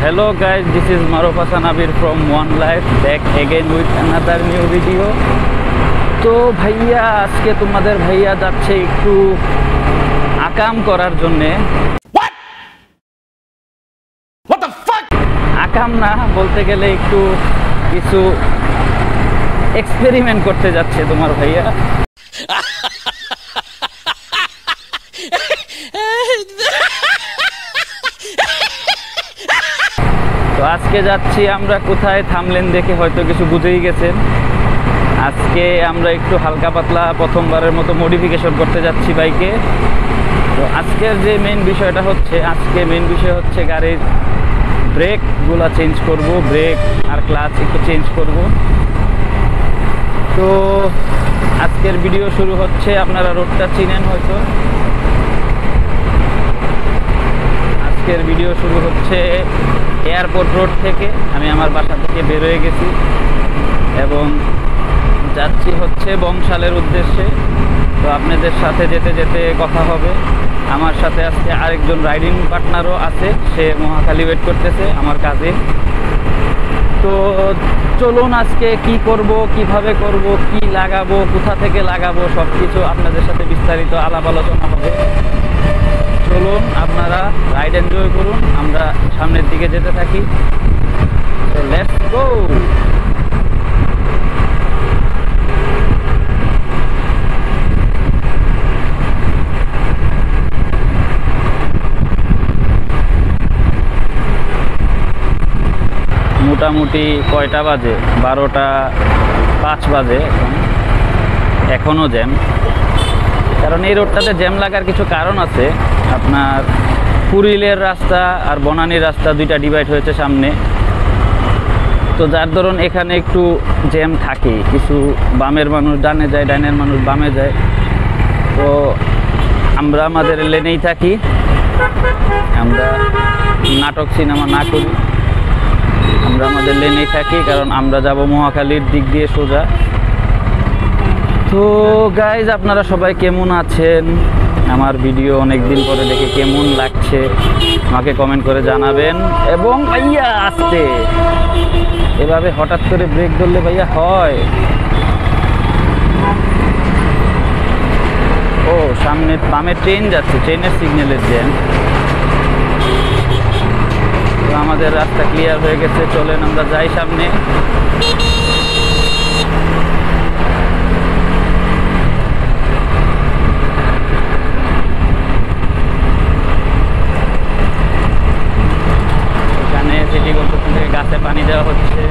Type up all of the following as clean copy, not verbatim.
hello guys, this is Maruf Hassan Abir from One Life, back again with another new video. তো ভাইয়া আজকে তোমাদের ভাইয়া যাচ্ছে একটু আকাম করার জন্যে। আকাম না বলতে গেলে একটু কিছু এক্সপেরিমেন্ট করতে যাচ্ছে তোমার ভাইয়া। তো আজকে যাচ্ছি আমরা কোথায়, থামলেন দেখে হয়তো কিছু বুঝেই গেছেন। আজকে আমরা একটু হালকা পাতলা প্রথমবারের মতো মডিফিকেশন করতে যাচ্ছি বাইকে। তো আজকের যে মেন বিষয়টা হচ্ছে, গাড়ির ব্রেকগুলো চেঞ্জ করব, ব্রেক আর ক্লাচ একটু চেঞ্জ করব। তো আজকের ভিডিও শুরু হচ্ছে, আপনারা রোডটা চিনেন হয়তো। আজকের ভিডিও শুরু হচ্ছে এয়ারপোর্ট রোড থেকে। আমি আমার বাসা থেকে বের হয়ে গেছি এবং যাচ্ছি হচ্ছে বংশালের উদ্দেশ্যে। তো আপনাদের সাথে যেতে যেতে কথা হবে। আমার সাথে আজকে আরেকজন রাইডিং পার্টনারও আছে, সে মহাখালী ওয়েট করতেছে, আমার কাজে। তো চলুন আজকে কি করব, কিভাবে করব, কি লাগাবো, কোথা থেকে লাগাবো, সব কিছু আপনাদের সাথে বিস্তারিত আলাপ আলোচনা হবে। চলুন আপনারা রাইড এনজয় করুন, আমরা সামনের দিকে যেতে থাকি। So let's go. মোটামুটি কয়টা বাজে? 12:05 বাজে। এখনও জ্যাম, কারণ এই রোডটাতে জ্যাম লাগার কিছু কারণ আছে। আপনার কুড়িলের রাস্তা আর বনানীর রাস্তা দুইটা ডিভাইড হয়েছে সামনে। তো যার ধরুন এখানে একটু জ্যাম থাকে, কিছু বামের মানুষ ডানে যায়, ডানের মানুষ বামে যায়। তো আমরা আমাদের লেনেই থাকি, আমরা নাটক সিনেমা না করি, আমরা আমাদের লেনেই থাকি, কারণ আমরা যাব মহাখালীর দিক দিয়ে সোজা। তো গাইজ, আপনারা সবাই কেমন আছেন? আমার ভিডিও অনেক দিন পরে দেখে কেমন লাগছে আমাকে কমেন্ট করে জানাবেন। এবং ভাইয়া আসতে এভাবে হঠাৎ করে ব্রেক ধরলে ভাইয়া হয়। ও সামনে বামে ট্রেন যাচ্ছে, ট্রেনের সিগন্যালের জ্যাম। তো আমাদের রাস্তা ক্লিয়ার হয়ে গেছে, চলেন আমরা যাই সামনে। এখানে সিটি কর্পোরেশন থেকে গাছে পানি দেওয়া হচ্ছে।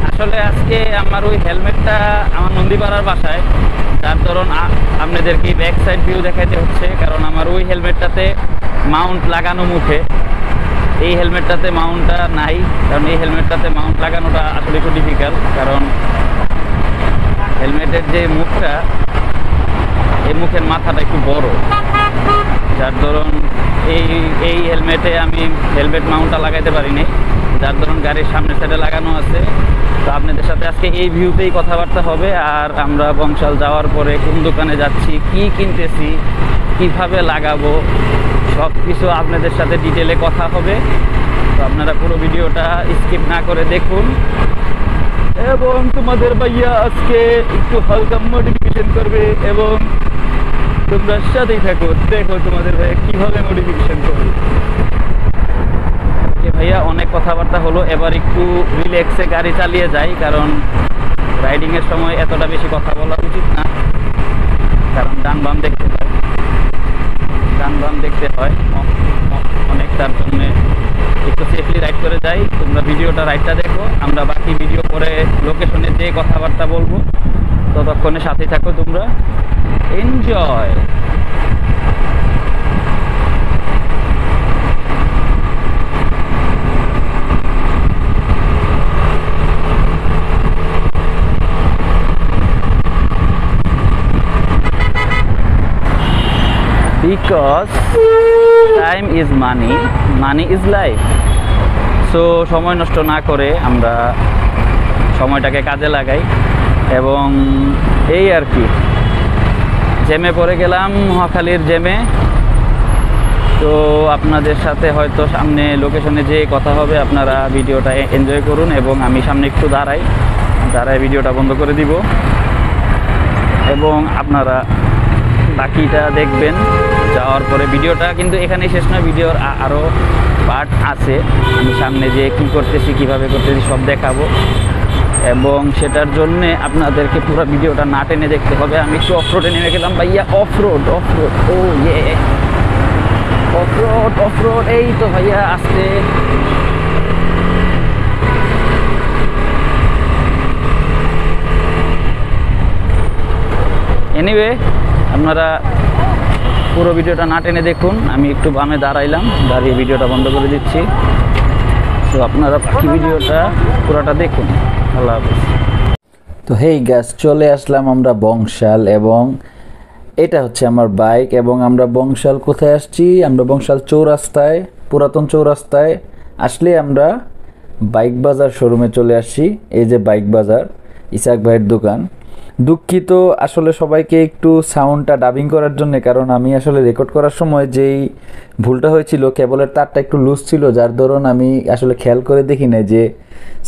আসলে আজকে আমার ওই হেলমেটটা আমার নন্দীপাড়ার বাসায়, যার ধরুন আপনাদেরকে ব্যাক সাইড ভিউ দেখাইতে হচ্ছে, কারণ আমার ওই হেলমেটটাতে মাউন্ট লাগানো মুখে, এই হেলমেটটাতে মাউন্টটা নাই। কারণ এই হেলমেটটাতে মাউন্ট লাগানোটা আসলে একটু ডিফিকাল্ট, কারণ হেলমেটের যে মুখটা, এই মুখের মাথাটা একটু বড়, যার ধরুন এই হেলমেটে আমি হেলমেট মাউন্টটা লাগাইতে পারিনি, যার ধরুন গাড়ির সামনের সাইডে লাগানো আছে। তো আপনাদের সাথে আজকে এই ভিউতেই কথাবার্তা হবে। আর আমরা বংশাল যাওয়ার পরে কোন দোকানে যাচ্ছি, কি কিনতেছি, কিভাবে লাগাবো, সব কিছু আপনাদের সাথে ডিটেলে কথা হবে। তো আপনারা পুরো ভিডিওটা স্কিপ না করে দেখুন। এবং তোমাদের ভাইয়া আজকে একটু হালকা মডিফিকেশন করবে এবং তোমরা সাথেই থাকো, দেখো তোমাদের ভাইয়া কিভাবে মডিফিকেশন করবে। ভাইয়া অনেক কথাবার্তা হলো, এবার একটু রিল্যাক্সে গাড়ি চালিয়ে যাই, কারণ রাইডিংয়ের সময় এতটা বেশি কথা বলা উচিত না, কারণ ডান বাম দেখতে হয় অনেক, তার জন্য একটু সেফলি রাইড করে যাই। তোমরা ভিডিওটা রাইডটা দেখো, আমরা বাকি ভিডিও পরে লোকেশনে যেয়ে কথাবার্তা বলবো। ততক্ষণে সাথেই থাকো তোমরা, enjoy. Because time is money, money is life. So সময় নষ্ট না করে আমরা সময়টাকে কাজে লাগাই। এবং এই আর কি, জ্যামে পড়ে গেলাম, মহাখালীর জ্যামে। তো আপনাদের সাথে হয়তো সামনে লোকেশনে যে কথা হবে, আপনারা ভিডিওটা এনজয় করুন এবং আমি সামনে একটু দাঁড়াই ভিডিওটা বন্ধ করে দিব এবং আপনারা বাকিটা দেখবেন যাওয়ার পরে। ভিডিওটা কিন্তু এখানেই শেষ নয়, ভিডিওর আরও পার্ট আছে। আমি সামনে যে কী করতেছি, কীভাবে করতেছি সব দেখাবো এবং সেটার জন্যে আপনাদেরকে পুরো ভিডিওটা না টেনে দেখতে হবে। আমি একটু অফরোডে নেমে গেলাম ভাইয়া, অফরোড ও ইয়ে, অফরোড এই তো ভাইয়া আসতে। এনিওয়ে, আপনারা পুরো ভিডিওটা না টেনে দেখুন। আমি একটু বামে দাঁড়িয়ে ভিডিওটা বন্ধ করে দিচ্ছি। তো আপনারা বাকি ভিডিওটা পুরোটা দেখুন। আল্লাহ হাফেজ। তো হেই গাইস, চলে আসলাম আমরা বংশাল এবং এটা হচ্ছে আমার বাইক। এবং আমরা বংশাল কোথায় আসছি? আমরা বংশাল চৌরাস্তায়, পুরাতন চৌরাস্তায় আসলে আমরা বাইক বাজার শোরুমে চলে আসছি। এই যে বাইক বাজার, ইসাক ভাইয়ের দোকান। দুঃখিত আসলে সবাইকে একটু সাউন্ডটা ডাবিং করার জন্য, কারণ আমি আসলে রেকর্ড করার সময় যেই ভুলটা হয়েছিল, কেবলের তারটা একটু লুজ ছিল, যার দরুন আমি আসলে খেয়াল করে দেখি না যে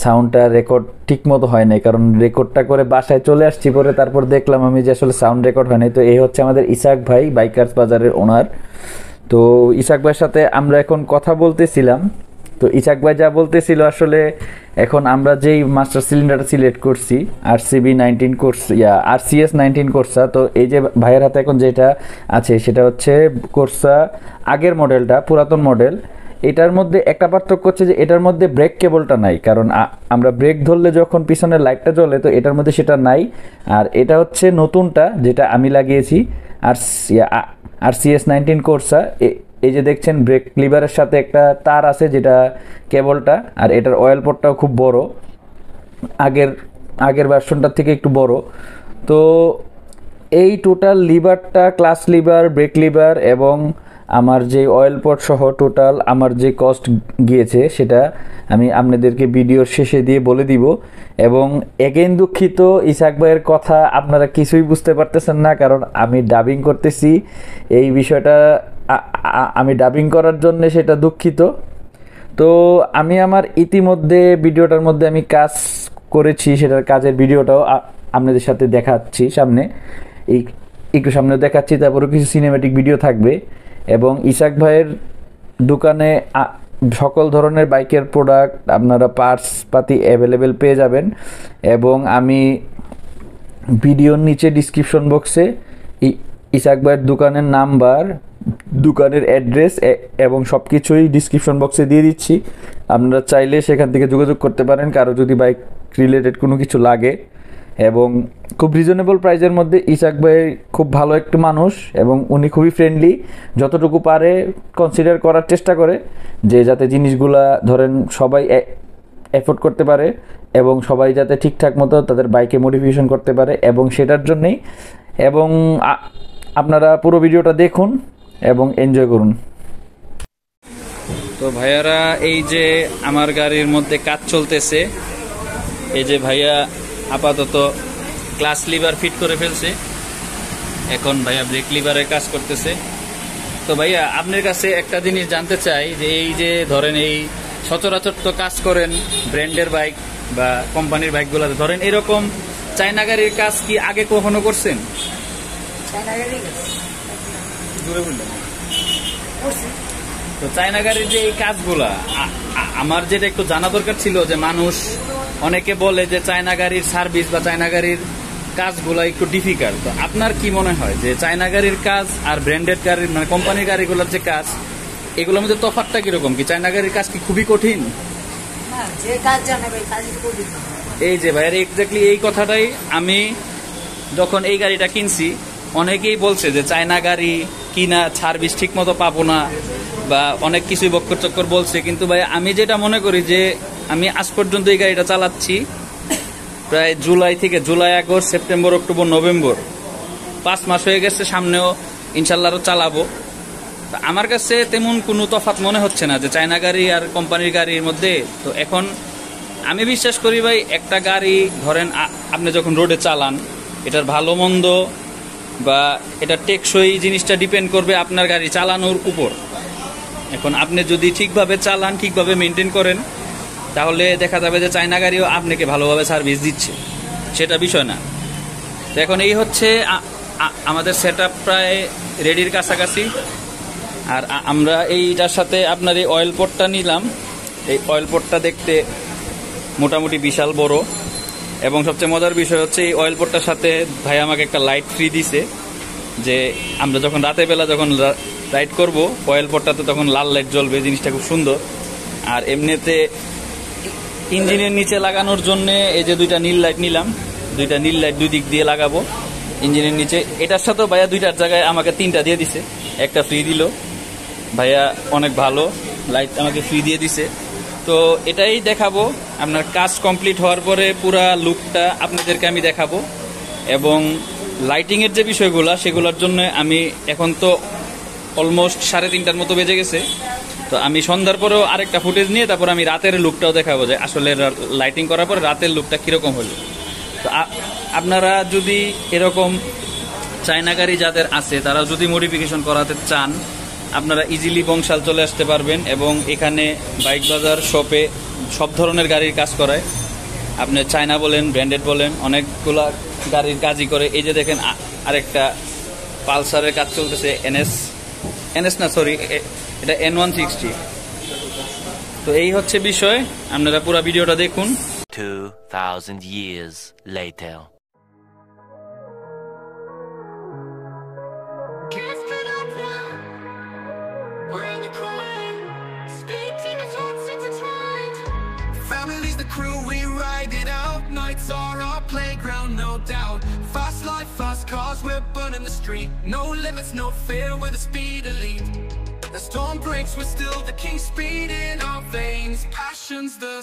সাউন্ডটা রেকর্ড ঠিক মতো হয় নাই। কারণ রেকর্ডটা করে বাসায় চলে আসছি, পরে তারপর দেখলাম আমি যে আসলে সাউন্ড রেকর্ড হয় নাই। তো এই হচ্ছে আমাদের ইসাক ভাই, বাইকার্স বাজারের ওনার। তো ইসাক ভাইয়ের সাথে আমরা এখন কথা বলতেছিলাম। তো ইসাক ভাই যা বলতেছিল, আসলে এখন আমরা যেই মাস্টার সিলিন্ডারটা সিলেক্ট করছি RCB 19 কোর্স, RCS 19 কোর্সা। তো এই যে ভাইয়ের হাতে এখন যেটা আছে সেটা হচ্ছে কোর্সা আগের মডেলটা, পুরাতন মডেল। এটার মধ্যে একটা পার্থক্য হচ্ছে যে এটার মধ্যে ব্রেক কেবলটা নাই, কারণ আমরা ব্রেক ধরলে যখন পিছনের লাইটটা জ্বলে, তো এটার মধ্যে সেটা নাই। আর এটা হচ্ছে নতুনটা যেটা আমি লাগিয়েছি, RCS 19 কোর্সা। এই যে দেখছেন ব্রেক লিভারের সাথে একটা তার আছে যেটা কেবলটা, আর এটার অয়েল পোর্টটাও খুব বড়, আগের ভার্সনটার থেকে একটু বড়। তো এই টোটাল লিভারটা, ক্লাস লিভার, ব্রেক লিভার এবং আমার যে অয়েল পোর্ট সহ টোটাল আমার যে কস্ট গিয়েছে সেটা আমি আপনাদেরকে ভিডিওর শেষে দিয়ে বলে দিব। এবং এগেইন দুঃখিত, ইসাক ভাইয়ের কথা আপনারা কিছুই বুঝতে পারতেছেন না, কারণ আমি ডাবিং করতেছি। এই বিষয়টা আমি ডাবিং করার জন্য সেটা দুঃখিত। তো আমি আমার ইতিমধ্যে ভিডিওটার মধ্যে আমি কাজ করেছি, সেটার কাজের ভিডিওটাও আপনাদের সাথে দেখাচ্ছি সামনে, একটু সামনে দেখাচ্ছি। তারপরে কিছু সিনেম্যাটিক ভিডিও থাকবে। এবং ইসাক ভাইয়ের দোকানে সকল ধরনের বাইকের প্রোডাক্ট, আপনারা পার্টস পাতি অ্যাভেলেবেল পেয়ে যাবেন। এবং আমি ভিডিওর নিচে ডিসক্রিপশন বক্সে ইসাক ভাইয়ের দোকানের নাম্বার, দোকানের অ্যাড্রেস এবং সব কিছুই ডিসক্রিপশন বক্সে দিয়ে দিচ্ছি। আপনারা চাইলে সেখান থেকে যোগাযোগ করতে পারেন কারো যদি বাইক রিলেটেড কোনো কিছু লাগে। এবং খুব রিজনেবল প্রাইসের মধ্যে ইসাক ভাই খুব ভালো একটা মানুষ এবং উনি খুবই ফ্রেন্ডলি। যতটুকু পারে কনসিডার করার চেষ্টা করে যে যাতে জিনিসগুলা ধরেন সবাই এফোর্ড করতে পারে এবং সবাই যাতে ঠিকঠাক মতো তাদের বাইকে মডিফিকেশন করতে পারে, এবং সেটার জন্যেই। এবং আপনারা পুরো ভিডিওটা দেখুন এবং এনজয় করুন। তো ভাইয়ারা, এই যে আমার গাড়ির মধ্যে কাজ চলতেছে, এই যে ভাইয়া আপাতত ক্লাস লিভার ফিট করে ফেলছে, এখন ভাইয়া ব্রেক লিভারের কাজ করতেছে। তো ভাইয়া, আপনার কাছে একটা জিনিস জানতে চাই যে এই যে ধরেন এই সচরাচর তো কাজ করেন ব্র্যান্ডের বাইক বা কোম্পানির বাইকগুলোতে, ধরেন এরকম চায়না গাড়ির কাজ কি আগে কখনো করছেন? তো চায়না গাড়ির যে এই কাজগুলা, আমার যেটা একটু জানা দরকার ছিল যে মানুষ অনেকে বলে যে চায়না গাড়ির সার্ভিস বা চায়না গাড়ির কাজগুলা একটু ডিফিকাল্ট। তো আপনার কি মনে হয় যে চায়না গাড়ির কাজ আর ব্র্যান্ডেড গাড়ির মানে কোম্পানির গাড়িগুলোর যে কাজ, এগুলোর মধ্যে তফাৎটা কিরকম? কি চায়না গাড়ির কাজ কি খুবই কঠিন? এই যে ভাইয়ের এক্স্যাক্টলি এই কথাটাই আমি যখন এই গাড়িটা কিনছি অনেকেই বলছে যে চায়না গাড়ি কিনা সার্ভিস ঠিক মতো পাবো না বা অনেক কিছুই বক্কর চক্কর বলছে। কিন্তু ভাই আমি যেটা মনে করি যে আমি আজ পর্যন্ত এই গাড়িটা চালাচ্ছি প্রায় July, August, September, October, November, 5 মাস হয়ে গেছে, সামনেও ইনশাল্লাহ আরও চালাবো। আমার কাছে তেমন কোনো তফাৎ মনে হচ্ছে না যে চায়না গাড়ি আর কোম্পানির গাড়ির মধ্যে। তো এখন আমি বিশ্বাস করি ভাই, একটা গাড়ি ধরেন আপনি যখন রোডে চালান, এটার ভালো মন্দ বা এটা টেকসই জিনিসটা ডিপেন্ড করবে আপনার গাড়ি চালানোর উপর। এখন আপনি যদি ঠিকভাবে চালান, ঠিকভাবে মেনটেন করেন, তাহলে দেখা যাবে যে চায়না গাড়িও আপনাকে ভালোভাবে সার্ভিস দিচ্ছে, সেটা বিষয় না। তো এখন এই হচ্ছে আমাদের সেট আপ প্রায় রেডির কাছাকাছি। আর আমরা এইটার সাথে আপনার এই অয়েল পটটা নিলাম। এই অয়েল পটটা দেখতে মোটামুটি বিশাল বড়, এবং সবচেয়ে মজার বিষয় হচ্ছে এই অয়েল পটটার সাথে ভাই আমাকে একটা লাইট ফ্রি দিছে, যে আমরা যখন রাতের বেলা যখন রাইড করব অয়েল পটটাতে তখন লাল লাইট জ্বলবে, জিনিসটা খুব সুন্দর। আর এমনিতে ইঞ্জিনের নিচে লাগানোর জন্য এই যে দুইটা নীল লাইট নিলাম, দুইটা নীল লাইট দুই দিক দিয়ে লাগাবো ইঞ্জিনের নিচে। এটার সাথেও ভাইয়া দুইটার জায়গায় আমাকে 3টা দিয়ে দিছে, একটা ফ্রি দিল। ভাইয়া অনেক ভালো, লাইট আমাকে ফ্রি দিয়ে দিছে। তো এটাই দেখাবো, আপনার কাজ কমপ্লিট হওয়ার পরে পুরা লুকটা আপনাদেরকে আমি দেখাবো। এবং লাইটিংয়ের যে বিষয়গুলো, সেগুলোর জন্য আমি এখন তো অলমোস্ট 3:30টার মতো বেজে গেছে। তো আমি সন্ধ্যার পরেও আরেকটা ফুটেজ নিয়ে তারপর আমি রাতের লুকটাও দেখাবো, যে আসলে লাইটিং করার পরে রাতের লুকটা কীরকম হলো। তো আপনারা যদি এরকম চায়না গাড়ি যাদের আছে, তারা যদি মডিফিকেশন করাতে চান, আপনারা ইজিলি বংশাল চলে আসতে পারবেন। এবং এখানে বাইক বাজার শপে সব ধরনের গাড়ির কাজ করায়। আপনি চায়না বলেন, ব্র্যান্ডেড বলেন, অনেকগুলা গাড়ির কাজই করে। এই যে দেখেন আরেকটা পালসারের কাজ চলতেছে, এনএস না সরি, এটা N160। তো এই হচ্ছে বিষয়, আপনারা পুরো ভিডিওটা দেখুন। 2000 years later. Family's the crew, we ride it out. Nights are our playground, no doubt. Fast life, fast cars, we're burning the street. No limits, no fear, we're the speed elite. The storm breaks, we're still the king, speed in our veins. Passion's the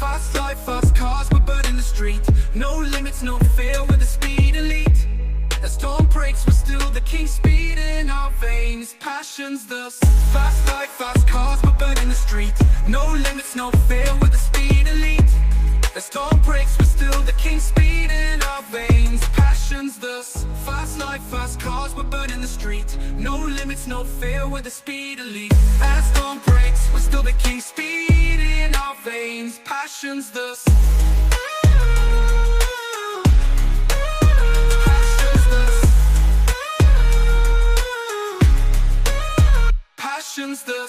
fast life, fast cars, we're burning the street. No limits, no fear, we're the speed elite. The storm breaks, we're still the king, speed in our veins. Passion's the fast life, fast cars, we're burning the street. No limits, no fear, we're the speed elite. The storm breaks, we're still the king, speed in our veins. Passion's the fast life, fast cars, we're burning the street. No limits, no fear, we're the speed elite. As storm breaks, we're still the king, speed in our veins. Passion's the passion's the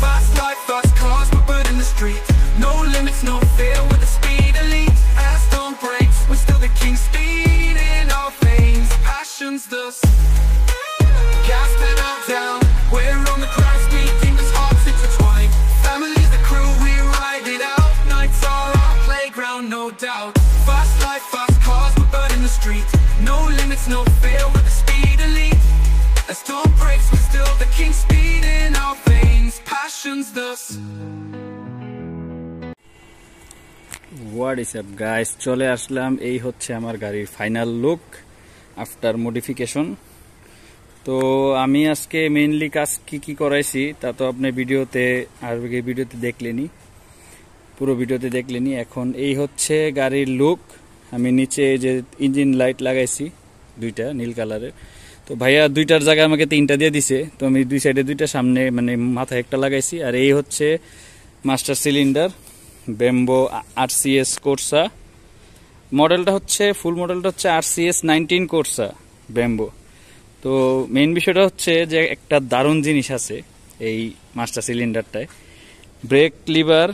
fast life, fast cars, we're burning the street. No limits, no fear, we're the speed elite. As storm breaks, we're still the king, speed in our veins. Passion's the gas pedal down, we're on the ground, speed fingers, hearts intertwined. Family's the crew, we ride it out. Nights are our playground, no doubt. Fast life, fast cars, we're burning the street. No limits, no fear, we're the speed elite. As storm breaks, we're still the king, speed in our veins. Passion's the what is up guys, চলে আসলাম। এই হচ্ছে আমার গাড়ির final look after modification. তো আমি আজকে mainly কাজ কি করাইছি তা তো আপনি ভিডিওতে দেখলেনি, পুরো ভিডিওতে দেখলেনি। এখন এই হচ্ছে গাড়ির লুক। আমি নিচে যে ইঞ্জিন লাইট লাগাইছি দুইটা নীল কালারের। তো ভাইয়া দুইটার জায়গায় আমাকে 3টা দিয়ে দিছে। তো আমি দুই সাইডে দুইটা, সামনে মানে মাথায় একটা লাগাইছি। আর এই হচ্ছে master cylinder, Brembo RCS Corsa মডেলটা হচ্ছে, ফুল মডেলটা হচ্ছে RCS 19 কোর্সা ব্যাম্বো। তো মেইন বিষয়টা হচ্ছে যে একটা দারুণ জিনিস আছে এই মাস্টার সিলিন্ডারটায়, ব্রেক লিভার,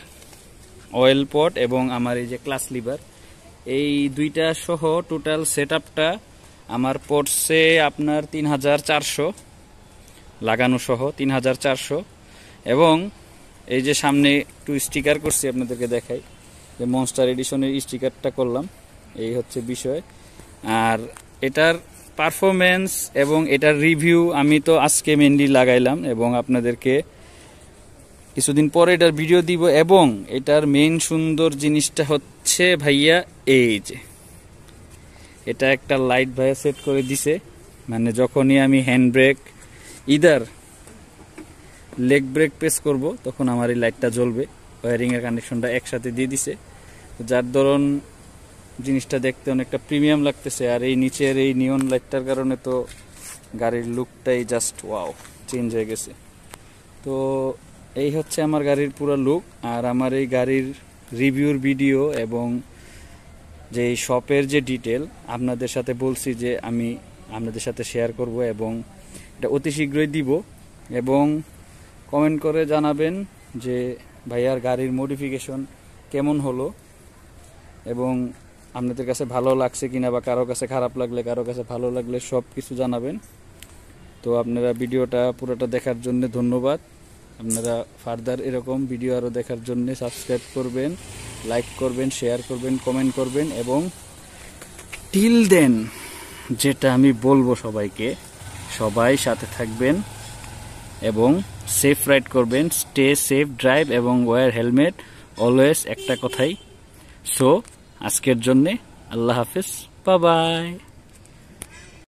অয়েল পট এবং আমার এই যে ক্লাচ লিভার, এই দুইটা সহ টোটাল সেট আপটা আমার পড়ছে আপনার 3400 লাগানো সহ 3400। এবং এই যে সামনে একটু স্টিকার করছি, আপনাদেরকে দেখাই, যে মনস্টার এডিশনের স্টিকারটা করলাম, এই হচ্ছে বিষয়। আর এটার পারফরমেন্স এবং এটার রিভিউ আমি তো আজকে মেনলি লাগাইলাম এবং আপনাদেরকে কিছুদিন পরে এটার ভিডিও দিব। এবং এটার মেইন সুন্দর জিনিসটা হচ্ছে ভাইয়া এই যে এটা একটা লাইট ভাইয়া সেট করে দিছে, মানে যখনই আমি hand brake either leg brake press করব তখন আমার এই লাইটটা জ্বলবে। ওয়ারিং এর কানেকশনটা একসাথে দিয়ে দিছে, যার ধরুন জিনিসটা দেখতে অনেকটা প্রিমিয়াম লাগতেছে। আর এই নিচের এই নিয়ন লাইটটার কারণে তো গাড়ির লুকটাই জাস্ট ওয়াও, চেঞ্জ হয়ে গেছে। তো এই হচ্ছে আমার গাড়ির পুরো লুক। আর আমার এই গাড়ির রিভিউর ভিডিও এবং যে এই শপের যে ডিটেল আপনাদের সাথে বলছি যে আমি আপনাদের সাথে শেয়ার করব, এবং এটা অতি শীঘ্রই দিব। এবং কমেন্ট করে জানাবেন যে ভাইয়ার গাড়ির মডিফিকেশন কেমন হলো এবং আপনাদের কাছে ভালো লাগছে কিনা, বা কারো কাছে খারাপ লাগলে, কারো কাছে ভালো লাগলে সব কিছু জানাবেন। তো আপনারা ভিডিওটা পুরোটা দেখার জন্য ধন্যবাদ। আপনারা ফার্দার এরকম ভিডিও আরও দেখার জন্য সাবস্ক্রাইব করবেন, লাইক করবেন, শেয়ার করবেন, কমেন্ট করবেন। এবং টিল দেন যেটা আমি বলবো সবাইকে, সবাই সাথে থাকবেন এবং সেফ রাইড করবেন, স্টে সেফ ড্রাইভ এবং ওয়্যার হেলমেট অলওয়েজ, একটা কথাই। সো আজকের জন্যে আল্লাহ হাফেজ, বাই বাই।